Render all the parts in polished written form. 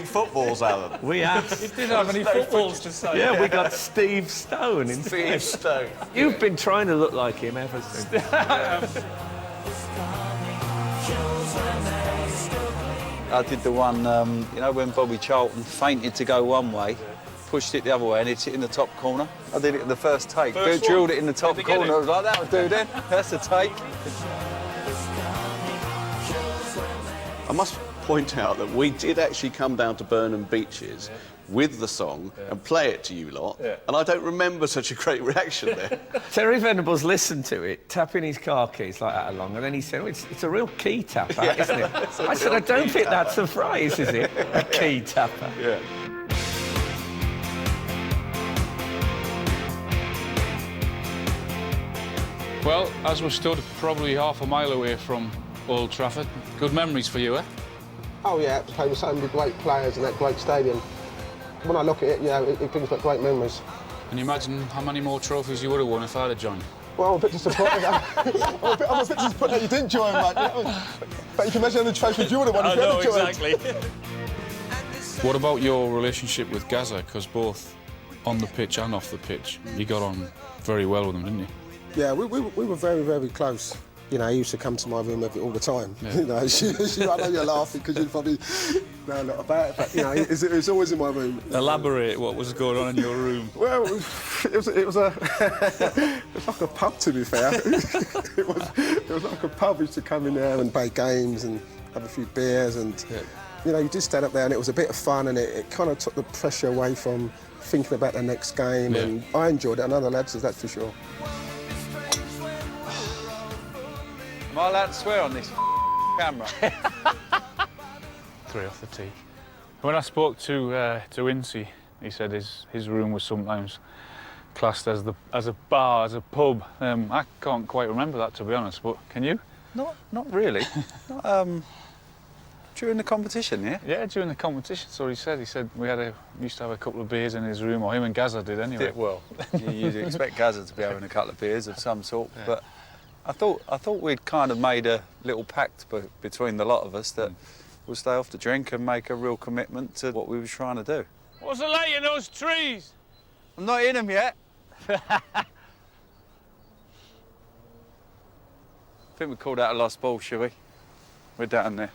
footballs, Alan. We have. He didn't have any footballs to say. Yeah, we got Steve Stone instead. Steve Stone. You've been trying to look like him ever since. I did the one, you know, when Bobby Charlton fainted to go one way, pushed it the other way and hit it in the top corner. I did it in the first take. Drilled it in the top corner. I was like, that'll do then. That's a take. I must point out that we did actually come down to Burnham Beaches with the song and play it to you lot, and I don't remember such a great reaction there. Terry Venables listened to it, tapping his car keys like that along, and then he said, oh, it's a real key tapper, isn't it? I said, I don't think that's a phrase, is it? A key tapper. Yeah. Well, as we're stood probably half a mile away from Old Trafford, good memories for you, eh? Oh yeah, to play with so many great players in that great stadium. When I look at it, yeah, it brings back great memories. Can you imagine how many more trophies you would have won if I'd have joined? Well, I'm a bit disappointed. I'm a bit disappointed that you didn't join, mate. But you can imagine how many trophies you would have won if you hadn't joined. Exactly. What about your relationship with Gaza? Because both on the pitch and off the pitch, you got on very well with him, didn't you? Yeah, we were very, very close. You know, he used to come to my room all the time. Yeah. You know, I know you're laughing because you probably know a lot about it, but, you know, it was always in my room. Elaborate what was going on in your room. Well, it was like a pub, to be fair. it was like a pub. We used to come in there and play games and have a few beers and, you know, you just stand up there and it was a bit of fun and it kind of took the pressure away from thinking about the next game and I enjoyed it, and other lads, that's for sure. Am I allowed to swear on this camera? 3 off the tee. When I spoke to Incy, he said his room was sometimes classed as a bar, as a pub. I can't quite remember that, to be honest, but can you? Not really. During the competition, yeah? Yeah, during the competition, so he said. He said we used to have a couple of beers in his room, or him and Gaza did anyway. Well, you'd expect Gaza to be having a couple of beers of some sort, but I thought we'd kind of made a little pact between the lot of us that we'll stay off the drink and make a real commitment to what we were trying to do. What's the light in those trees? I'm not in them yet. I think we called out a lost ball, shall we? We're down there.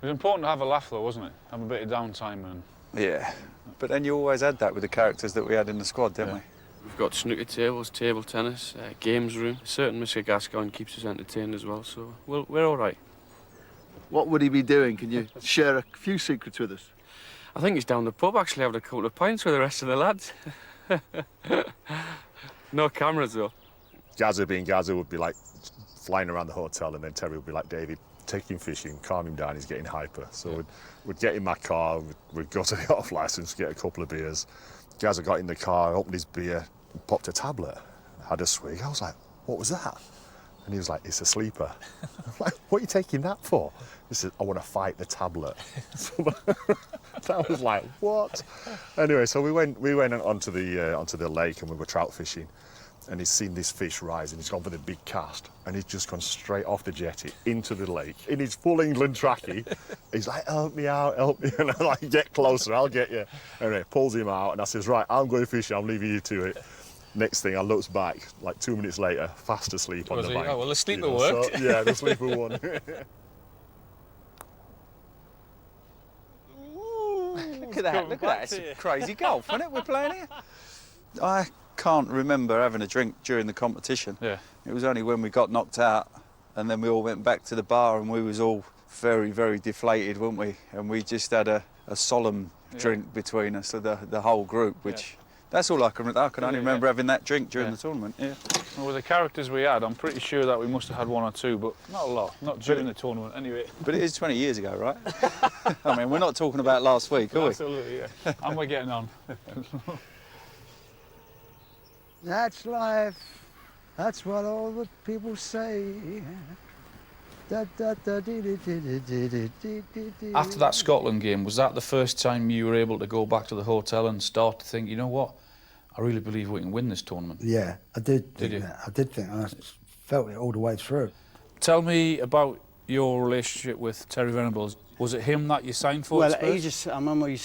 It was important to have a laugh, though, wasn't it? Have a bit of downtime and... Yeah, but then you always had that with the characters that we had in the squad, didn't we? We've got snooker tables, table tennis, games room. Certain Mr. Gascoigne keeps us entertained as well, so we're all right. What would he be doing? Can you share a few secrets with us? I think he's down the pub actually having a couple of pints with the rest of the lads. No cameras, though. Gaza being Gaza would be like flying around the hotel, and then Terry would be like, David, take him fishing, calm him down, he's getting hyper. So we'd get in my car, we'd go to the off licence, get a couple of beers. Gaza got in the car, opened his beer, and popped a tablet, had a swig. I was like, what was that? And he was like, it's a sleeper. I'm like, what are you taking that for? He said, I want to fight the tablet. So that was like, what? Anyway, so we went onto the lake and we were trout fishing. And he's seen this fish rise and he's gone for the big cast and he's just gone straight off the jetty into the lake in his full England trackie. He's like, help me out, help me. And I'm like, get closer, I'll get you. Anyway, pulls him out and I says, right, I'm going fishing, I'm leaving you to it. Next thing, I looks back, like 2 minutes later, fast asleep on the bank. Oh, well, the sleeper worked. So, yeah, the sleeper won. Look at that, look at that. It's crazy golf, isn't it, we're playing here? I can't remember having a drink during the competition. Yeah. It was only when we got knocked out and then we all went back to the bar and we was all very, very deflated, weren't we? And we just had a solemn drink between us, so the whole group, which... That's all I can only remember having that drink during the tournament, Well, with the characters we had, I'm pretty sure that we must have had 1 or 2, but not a lot, not during the tournament anyway. But it is 20 years ago, right? I mean, we're not talking about last week, are we? Absolutely, yeah. And we're getting on. That's life. That's what all the people say. After that Scotland game, was that the first time you were able to go back to the hotel and start to think, you know what, I really believe we can win this tournament? Yeah, I did. Did you? That. I did think. I felt it all the way through. Tell me about your relationship with Terry Venables? Was it him that you signed for? Well, at Spurs? he just, I remember he said,